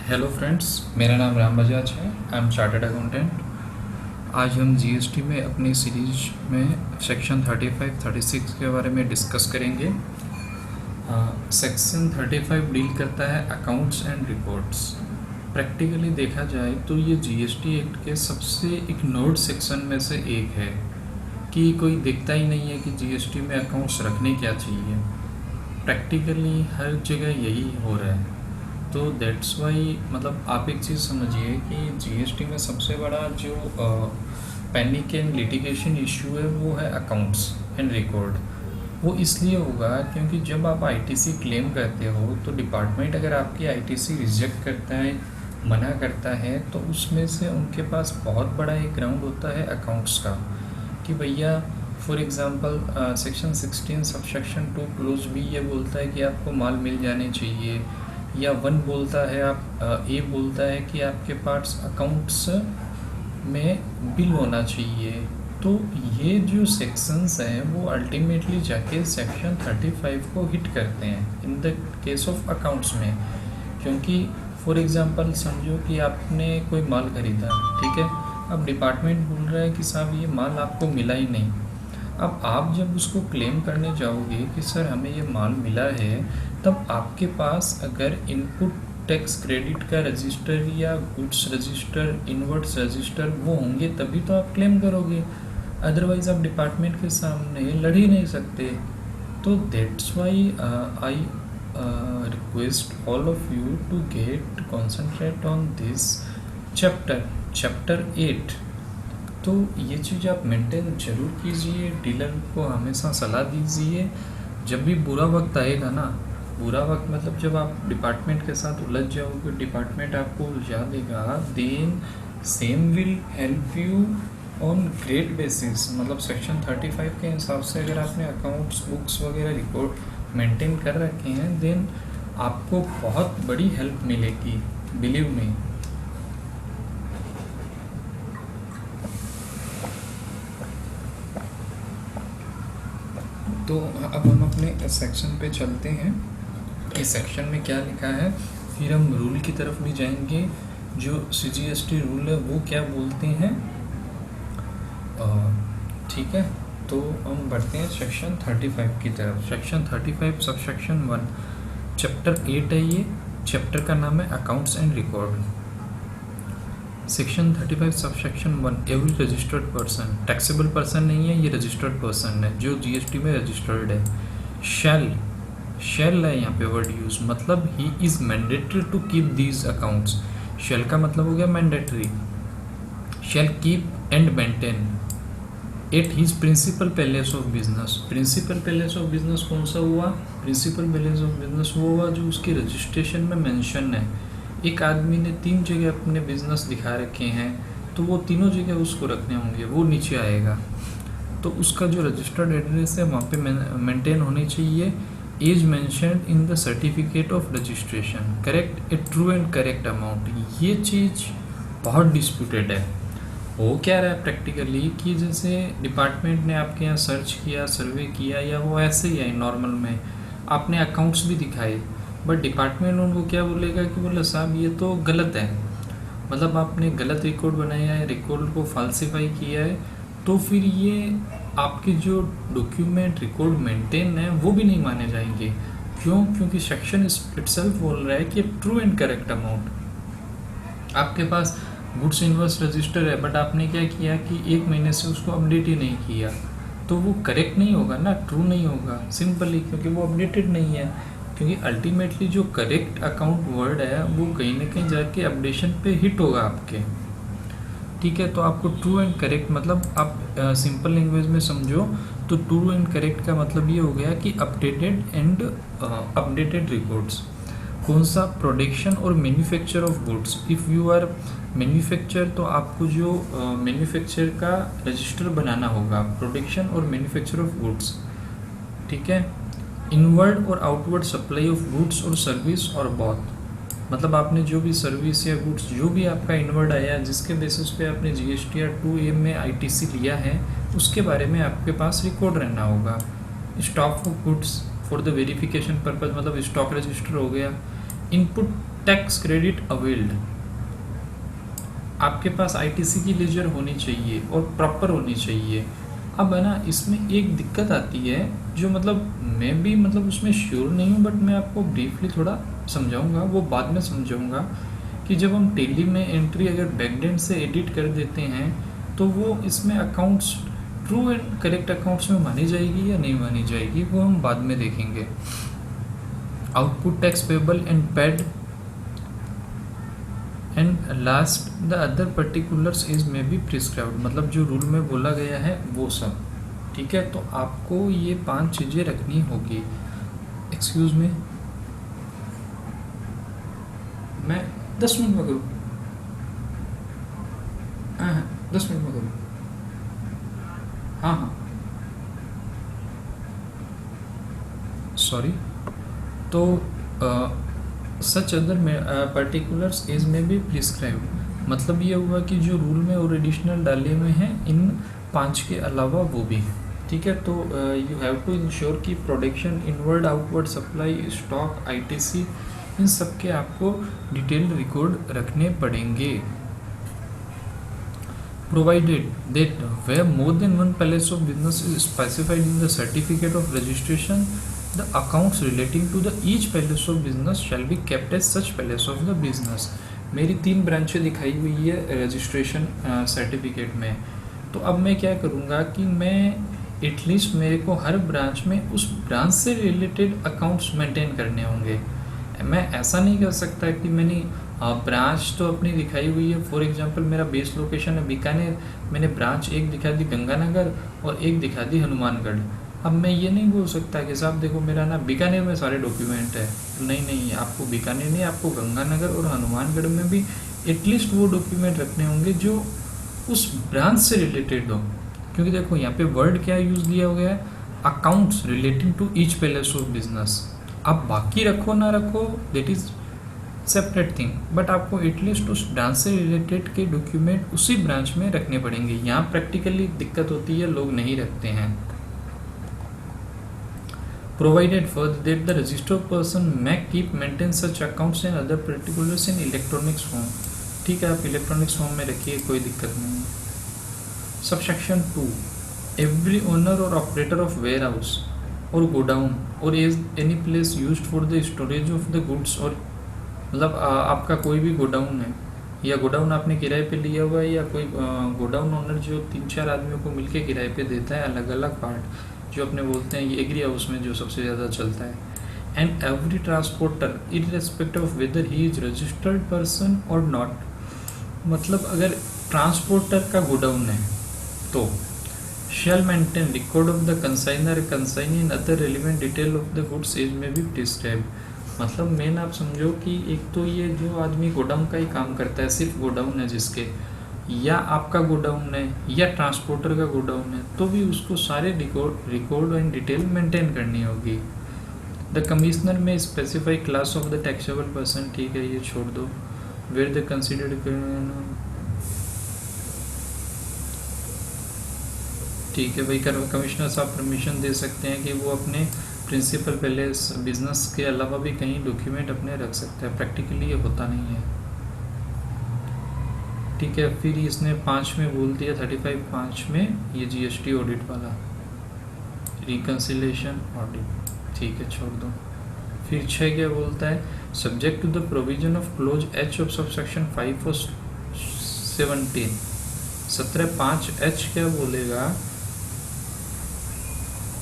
Hello friends, मेरा नाम राम बजाज है। I am chartered accountant. आज हम जीएसटी में अपनी सीरीज में सेक्शन 35, 36 के बारे में डिस्कस करेंगे। सेक्शन 35 डील करता है अकाउंट्स एंड रिपोर्ट्स। प्रैक्टिकली देखा जाए तो ये जीएसटी एक्ट के सबसे इग्नोर्ड सेक्शन में से एक है कि कोई देखता ही नहीं है कि जीएसटी में अकाउंट्स रखने क्या चाहिए। प्रैक्टिकली हर जगह यही हो रहा है। तो दैट्स वाई मतलब आप एक चीज़ समझिए कि जीएसटी में सबसे बड़ा जो पैनिक एंड लिटिगेशन इशू है वो है अकाउंट्स एंड रिकॉर्ड। वो इसलिए होगा क्योंकि जब आप आईटीसी क्लेम करते हो तो डिपार्टमेंट अगर आपकी आईटीसी रिजेक्ट करता है, मना करता है, तो उसमें से उनके पास बहुत बड़ा एक ग्राउंड होता है अकाउंट्स का कि भैया for example section 16 subsection 2 clause B ये बोलता है कि आपको माल मिल जाने चाहिए, या 1 बोलता है ए बोलता है कि आपके पास अकाउंट्स में बिल होना चाहिए। तो ये जो सेक्शंस हैं वो अल्टीमेटली जाके सेक्शन 35 को हिट करते हैं in the case of accounts में। क्योंकि फॉर एग्ज़ाम्पल समझो कि आपने कोई माल ख़रीदा, ठीक है, अब डिपार्टमेंट बोल रहा है कि साहब ये माल आपको मिला ही नहीं। अब आप जब उसको क्लेम करने जाओगे कि सर हमें ये माल मिला है, तब आपके पास अगर इनपुट टैक्स क्रेडिट का रजिस्टर या गुड्स रजिस्टर, इनवर्ट्स रजिस्टर वो होंगे तभी तो आप क्लेम करोगे, अदरवाइज़ आप डिपार्टमेंट के सामने लड़ ही नहीं सकते। तो that's why I request all of you to get concentrate on this chapter 8। तो ये चीज़ आप मेंटेन ज़रूर कीजिए। डीलर को हमेशा सलाह दीजिए। जब भी बुरा वक्त आएगा ना, बुरा वक्त मतलब जब आप डिपार्टमेंट के साथ उलझ जाओगे, डिपार्टमेंट आपको उलझा देगा, then same will help you on great basis. मतलब सेक्शन 35 के हिसाब से अगर आपने अकाउंट्स, बुक्स वगैरह रिकॉर्ड मेंटेन कर रखे हैं, देन आपको बहुत बड़ी हेल्प मिलेगी, बिलीव मी। तो अब हम अपने सेक्शन पे चलते हैं। इस सेक्शन में क्या लिखा है, फिर हम रूल की तरफ भी जाएंगे। जो सीजीएसटी रूल है वो क्या बोलते हैं, ठीक है। तो हम बढ़ते हैं सेक्शन 35 की तरफ। सेक्शन 35 सबसेक्शन 1 चैप्टर 8 है। ये चैप्टर का नाम है accounts and record. Section 35 subsection 1 every registered person, taxable person नहीं है, ये रजिस्टर्ड पर्सन है जो जीएसटी में रजिस्टर्ड है। शैल है यहाँ पे वर्ड यूज, मतलब he is mandatory to keep these accounts. Shall का मतलब हो गया mandatory. Shall keep and maintain at his principal place of business. Principal place of business कौन सा हुआ, प्रिंसिपल पैलेस ऑफ बिजनेस वो हुआ जो उसके रजिस्ट्रेशन में मेंशन है। एक आदमी ने 3 जगह अपने बिजनेस दिखा रखे हैं, तो वो तीनों जगह उसको रखने होंगे, वो नीचे आएगा। तो उसका जो रजिस्टर्ड एड्रेस है वहाँ पे मेंटेन होनी चाहिए। As mentioned in the certificate of registration, correct, a true and correct amount. ये चीज़ बहुत डिस्प्यूटेड है। हो क्या रहा है प्रैक्टिकली कि जैसे डिपार्टमेंट ने आपके यहाँ सर्च किया, सर्वे किया, या वो ऐसे ही है नॉर्मल में, आपने अकाउंट्स भी दिखाए, बट डिपार्टमेंट उनको क्या बोलेगा कि बोला साहब ये तो गलत है, मतलब आपने गलत रिकॉर्ड बनाया है, रिकॉर्ड को फाल्सिफाई किया है। तो फिर ये आपके जो डॉक्यूमेंट रिकॉर्ड मेंटेन है वो भी नहीं माने जाएंगे। क्यों? क्योंकि सेक्शन इटसेल्फ बोल रहा है कि ट्रू एंड करेक्ट अमाउंट। आपके पास गुड्स इनवर्स रजिस्टर है, बट आपने क्या किया कि 1 महीने से उसको अपडेट ही नहीं किया, तो वो करेक्ट नहीं होगा ना, ट्रू नहीं होगा सिंपली, क्योंकि वो अपडेटेड नहीं है। क्योंकि अल्टीमेटली जो करेक्ट अकाउंट वर्ड है वो कहीं ना कहीं जाके अपडेशन पे हिट होगा आपके, ठीक है। तो आपको ट्रू एंड करेक्ट मतलब आप सिंपल लैंग्वेज में समझो तो ट्रू एंड करेक्ट का मतलब ये हो गया कि अपडेटेड एंड अपडेटेड रिकॉर्ड्स। कौन सा, प्रोडक्शन और manufacture of goods. If you are manufacture तो आपको जो मैन्युफैक्चर का रजिस्टर बनाना होगा, प्रोडक्शन और मैन्युफैक्चर ऑफ गुड्स, ठीक है। इनवर्ड और outward supply of goods or service और बोथ, मतलब आपने जो भी सर्विस या गुड्स जो भी आपका इनवर्ड आया जिसके बेसिस पे आपने जीएसटी या 2A में आईटीसी लिया है उसके बारे में आपके पास रिकॉर्ड रहना होगा। Stock of goods for the verification purpose, मतलब स्टॉक रजिस्टर हो गया। इनपुट टैक्स क्रेडिट अवेल्ड, आपके पास आईटीसी की लेजर होनी चाहिए और प्रॉपर होनी चाहिए। अब है ना, इसमें एक दिक्कत आती है जो मतलब मैं भी मतलब उसमें श्योर नहीं हूँ, बट मैं आपको ब्रीफली थोड़ा समझाऊंगा, वो बाद में समझाऊंगा कि जब हम टेली में एंट्री अगर बैकडेंड से एडिट कर देते हैं तो वो इसमें accounts true and correct accounts में मानी जाएगी या नहीं मानी जाएगी, वो हम बाद में देखेंगे। Output tax payable and paid and last the other particulars is may be prescribed, मतलब जो रूल में बोला गया है वो सब। ठीक है, तो आपको ये 5 चीज़ें रखनी होगी। एक्सक्यूज मी, मैं 10 मिनट में करूँ? हाँ, 10 मिनट में करूँ। हाँ, सॉरी। तो सच अदर पर्टिकुलर्स इज में बी प्रिस्क्राइब्ड, मतलब ये हुआ कि जो रूल में और एडिशनल डाले हुए हैं इन 5 के अलावा वो भी। ठीक है, तो यू हैव टू इंश्योर कि production, inward outward supply, stock, ITC, इन सब के आपको डिटेल्ड रिकॉर्ड रखने पड़ेंगे। Provided that where more than one place of business is specified in the certificate of registration, the accounts relating to the each palace of business shall be kept as such palace of the business। मेरी 3 ब्रांचें दिखाई हुई है registration certificate में। तो अब मैं क्या करूँगा कि मैं एटलीस्ट मेरे को हर ब्रांच में उस ब्रांच से रिलेटेड अकाउंट्स मेंटेन करने होंगे। मैं ऐसा नहीं कर सकता कि मैंने ब्रांच तो अपनी दिखाई हुई है, फॉर एग्जांपल मेरा बेस लोकेशन है बीकानेर, मैंने ब्रांच एक दिखा दी गंगानगर और एक दिखा दी हनुमानगढ़। अब मैं ये नहीं बोल सकता कि साहब देखो मेरा ना बीकानेर में सारे डॉक्यूमेंट है। नहीं, आपको बीकानेर नहीं, आपको गंगानगर और हनुमानगढ़ में भी एटलीस्ट वो डॉक्यूमेंट रखने होंगे जो उस ब्रांच से रिलेटेड हो। क्योंकि देखो यहाँ पे वर्ड क्या यूज़ किया गया है, accounts relating to each place of business. आप बाकी रखो ना रखो that is separate thing, but आपको एटलीस्ट उस ब्रांच से रिलेटेड के डॉक्यूमेंट उसी ब्रांच में रखने पड़ेंगे। यहाँ प्रैक्टिकली दिक्कत होती है, लोग नहीं रखते हैं। Provided further that the registered person may keep maintain such accounts and other particulars in electronics form। ठीक है, आप इलेक्ट्रॉनिक्स फॉर्म में रखिए, कोई दिक्कत नहीं है। सबसेक्शन 2, एवरी ओनर और ऑपरेटर ऑफ वेयर हाउस और गोडाउन और as any place used for the storage of the goods, और मतलब आपका कोई भी गोडाउन है या गोडाउन आपने किराए पे लिया हुआ है या कोई गोडाउन ओनर जो 3-4 आदमियों को मिलके किराए पे देता है अलग अलग पार्ट, जो अपने बोलते हैं ये एग्री हाउस में जो सबसे ज़्यादा चलता है। And every transporter irrespective of whether he is registered person or not, मतलब अगर ट्रांसपोर्टर का गोडाउन है तो shall maintain record of the consignor, consignee and other relevant detail of the goods as may be prescribe. मतलब main आप समझो कि एक तो ये जो आदमी गोडाउन का ही काम करता है, सिर्फ गोडाउन है जिसके, या आपका गोडाउन है या ट्रांसपोर्टर का गोडाउन है, तो भी उसको सारे रिकॉर्ड एंड डिटेल मेंटेन करनी होगी। द कमिश्नर में specify class of the taxable person, ठीक है ये छोड़ दो। वेयर द कंसिडर्ड, ठीक है भाई, कमिश्नर साहब परमिशन दे सकते हैं कि वो अपने प्रिंसिपल पैलेस बिजनेस के अलावा भी कहीं डॉक्यूमेंट अपने रख सकते हैं। प्रैक्टिकली ये होता नहीं है। ठीक है, फिर इसने 5 में बोल दिया 35(5) में ये जीएसटी ऑडिट वाला, रिकन्सिलेशन ऑडिट, ठीक है छोड़ दो। फिर 6 क्या बोलता है, subject to the provision of clause H of subsection 5 और 17। 17(5)(h) क्या बोलेगा,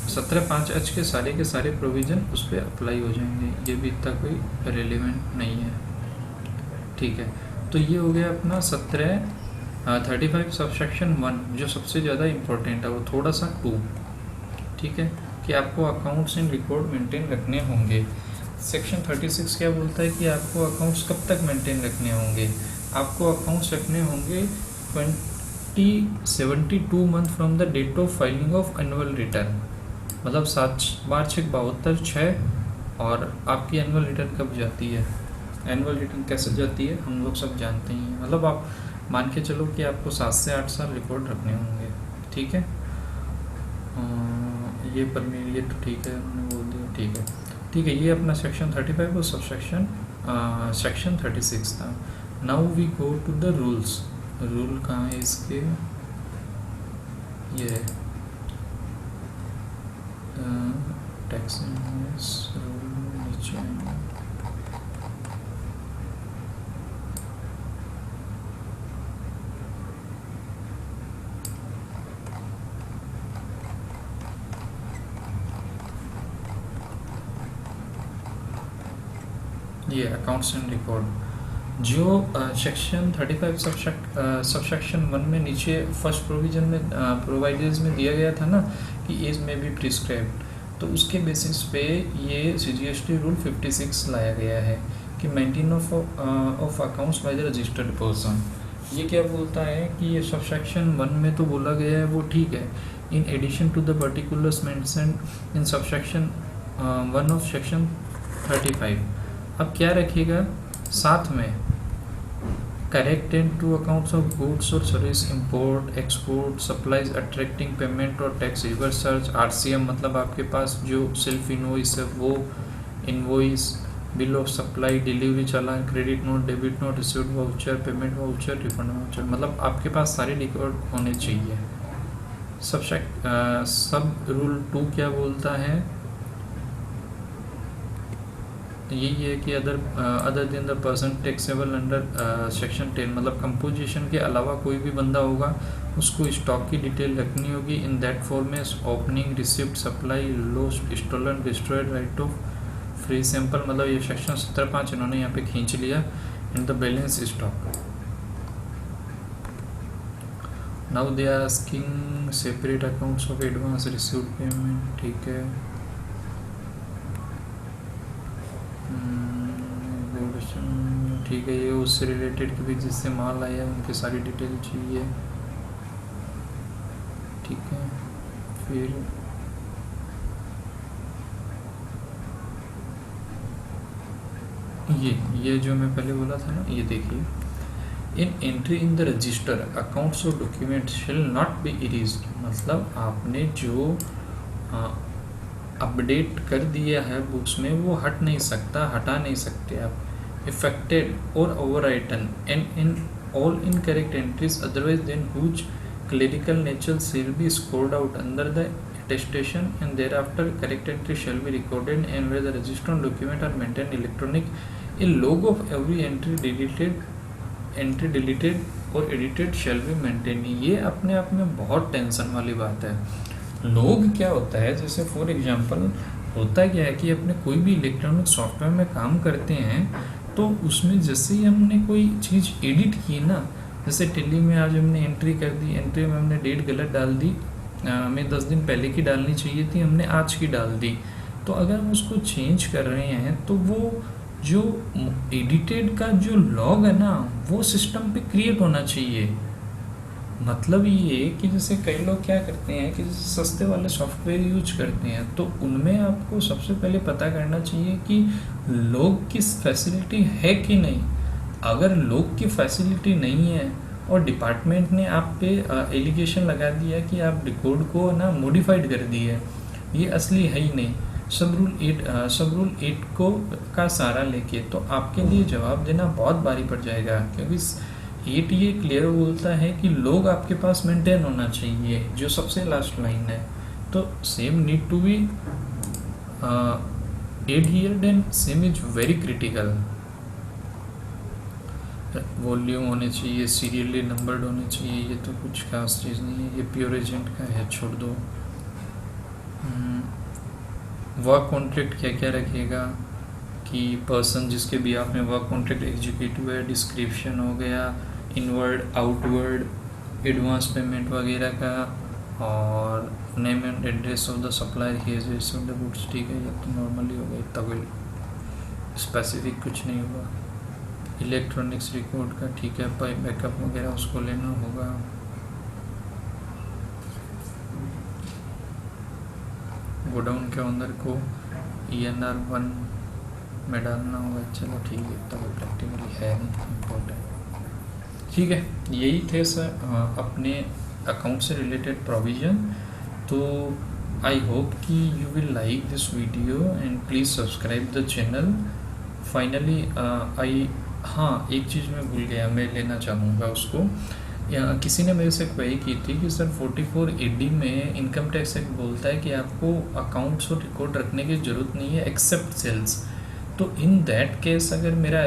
17(5)(h) के सारे प्रोविजन उस पर अप्लाई हो जाएंगे, ये भी इतना कोई रेलिवेंट नहीं है। ठीक है, तो ये हो गया अपना 35 सबसेक्शन 1, जो सबसे ज़्यादा इम्पोर्टेंट है, वो थोड़ा सा 2, ठीक है, कि आपको अकाउंट्स एंड रिकॉर्ड मेंटेन रखने होंगे। सेक्शन 36 क्या बोलता है कि आपको अकाउंट्स कब तक मेंटेन रखने होंगे, आपको अकाउंट्स रखने होंगे 72 month from the date of filing of annual return, मतलब 7 मार्च 72 और आपकी एनुअल रिटर्न कब जाती है, एनुअल रिटर्न कैसे जाती है हम लोग सब जानते ही हैं। मतलब आप मान के चलो कि आपको 7 से 8 साल रिकॉर्ड रखने होंगे। ठीक है, ये तो ठीक है, उन्होंने बोल दिया। ठीक है, ये अपना सेक्शन 35 और सबसेक्शन सेक्शन 36 था। Now we go to the rules. Rule कहाँ है इसके, ये टैक्स रूल नीचे, ये अकाउंट्स एंड रिकॉर्ड जो सेक्शन 35 सबसेक्शन 1 में नीचे फर्स्ट प्रोविजन में प्रोवाइडर्स में दिया गया था ना कि एज में बी प्रिस्क्राइब्ड, तो उसके बेसिस पे ये CGST रूल 56 लाया गया है कि maintain of accounts by the registered person. ये क्या बोलता है कि ये सबसेक्शन 1 में तो बोला गया है वो ठीक है, in addition to the particulars mentioned in subsection 1 of section 35। अब क्या रखिएगा साथ में, correct and true accounts of goods or service, import export, supplies attracting payment of tax reverse charge, RCM मतलब आपके पास जो सेल्फ इनवॉइस है वो, invoice, bill of supply, delivery challan, credit note, debit note, received voucher, payment voucher, refund voucher, मतलब आपके पास सारे record होने चाहिए। सब रूल 2 क्या बोलता है, यही है कि other than the person taxable under section 10, मतलब कंपोजिशन के अलावा कोई भी बंदा होगा उसको स्टॉक की डिटेल रखनी होगी in that format, opening, receipt, supply, lost, stolen, destroyed, write off free sample, मतलब ये सेक्शन 17(5) इन्होंने यहाँ पे खींच लिया, in the balance stock. Now they are asking separate accounts of advance received payment, ठीक है। ठीक है, ये उससे रिलेटेड कि भी जिससे माल आया उनकी सारी डिटेल चाहिए, ठीक है। फिर ये जो मैं पहले बोला था ना, ये देखिए, in entry in the register accounts or document shall not be erased, मतलब आपने जो अपडेट कर दिया है बुक्स में वो हट नहीं सकता, हटा नहीं सकते आप। Effected or overwritten and in all incorrect entries otherwise than whose clerical nature shall be scored out under the attestation and thereafter correct entry shall be recorded and where the register and document are maintained electronic, a log of every entry deleted और edited shall be maintained। ये अपने आप में बहुत tension वाली बात है। लोग क्या होता है, जैसे फॉर एग्जांपल होता क्या है कि अपने कोई भी इलेक्ट्रॉनिक सॉफ्टवेयर में काम करते हैं तो उसमें जैसे ही हमने कोई चीज़ एडिट की ना, जैसे टेली में आज हमने एंट्री कर दी, एंट्री में हमने डेट गलत डाल दी, हमें 10 दिन पहले की डालनी चाहिए थी, हमने आज की डाल दी, तो अगर हम उसको चेंज कर रहे हैं तो वो जो एडिटेड का जो लॉग है ना वो सिस्टम पे क्रिएट होना चाहिए। मतलब ये कि जैसे कई लोग क्या करते हैं कि जैसे सस्ते वाले सॉफ्टवेयर यूज करते हैं तो उनमें आपको सबसे पहले पता करना चाहिए कि लॉग की फैसिलिटी है कि नहीं। अगर लॉग की फैसिलिटी नहीं है और डिपार्टमेंट ने आप पे एलिगेशन लगा दिया कि आप रिकॉर्ड को ना मॉडिफाइड कर दी है, ये असली है ही नहीं, सब रूल 8 को का सहारा लेके, तो आपके लिए जवाब देना बहुत भारी पड़ जाएगा, क्योंकि 8 ये क्लियर बोलता है कि लोग आपके पास मेंटेन होना चाहिए, जो सबसे लास्ट लाइन है। तो same need to be adhered and same is very critical. Volume होने चाहिए, सीरियली नंबर्ड होने चाहिए, ये तो कुछ खास चीज़ नहीं है, ये प्योर एजेंट का है, छोड़ दो। वर्क कॉन्ट्रैक्ट क्या क्या रखेगा कि पर्सन जिसके भी आप में वर्क कॉन्ट्रैक्ट एग्जीक्यूटिव है, डिस्क्रिप्शन हो गया, इनवर्ड आउटवर्ड, एडवांस पेमेंट वगैरह का, और name and address of the supplier, hedge of the goods, ठीक है, ये तो नॉर्मली होगा, इतना कोई स्पेसिफिक कुछ नहीं होगा। इलेक्ट्रॉनिक्स रिकॉर्ड का ठीक है, बैकअप वगैरह उसको लेना होगा। गोडाउन के ओनर को ENR 1 में डालना होगा। चलो ठीक है, तो प्रैक्टिकली है नहीं इम्पोर्टेंट, ठीक है। यही थे सर अपने अकाउंट से रिलेटेड प्रोविज़न। तो आई होप कि you will like this video and please subscribe the channel finally I, हाँ एक चीज़ मैं भूल गया, मैं लेना चाहूँगा उसको। या किसी ने मेरे से क्वेरी की थी कि सर 44AD में इनकम टैक्स एक्ट बोलता है कि आपको अकाउंट्स और रिकॉर्ड रखने की ज़रूरत नहीं है एक्सेप्ट सेल्स। तो इन दैट केस अगर मेरा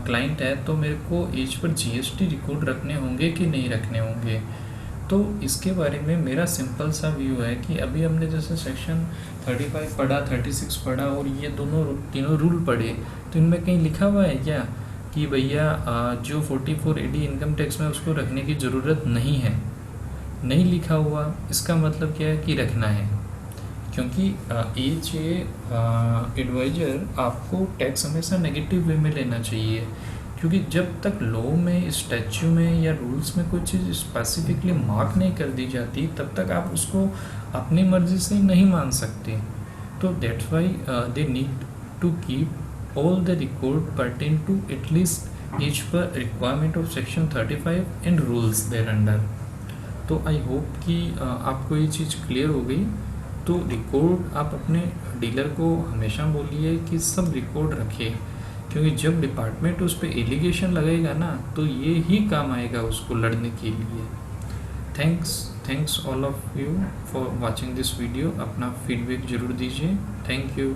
क्लाइंट है तो मेरे को एज पर जीएसटी रिकॉर्ड रखने होंगे कि नहीं रखने होंगे? तो इसके बारे में मेरा सिंपल सा व्यू है कि अभी हमने जैसे सेक्शन 35 पढ़ा, 36 पढ़ा और ये तीनों रूल पढ़े, तो इनमें कहीं लिखा हुआ है क्या कि भैया जो 44AD इनकम टैक्स में उसको रखने की ज़रूरत नहीं है? नहीं लिखा हुआ, इसका मतलब क्या है कि रखना है। क्योंकि एज एडवाइज़र आपको टैक्स हमेशा नेगेटिव वे में लेना चाहिए, क्योंकि जब तक लॉ में, स्टैच्यू में या रूल्स में कोई चीज़ स्पेसिफिकली मार्क नहीं कर दी जाती तब तक आप उसको अपनी मर्ज़ी से नहीं मान सकते। तो that's why they need to keep all the record pertain to at least as per requirement of section 35 and rules thereunder. तो आई होप कि आपको ये चीज़ क्लियर हो गई। तो रिकॉर्ड आप अपने डीलर को हमेशा बोलिए कि सब रिकॉर्ड रखे, क्योंकि जब डिपार्टमेंट उस पर एलिगेशन लगेगा ना तो ये ही काम आएगा उसको लड़ने के लिए। Thanks all of you for watching this video. अपना फीडबैक ज़रूर दीजिए। Thank you.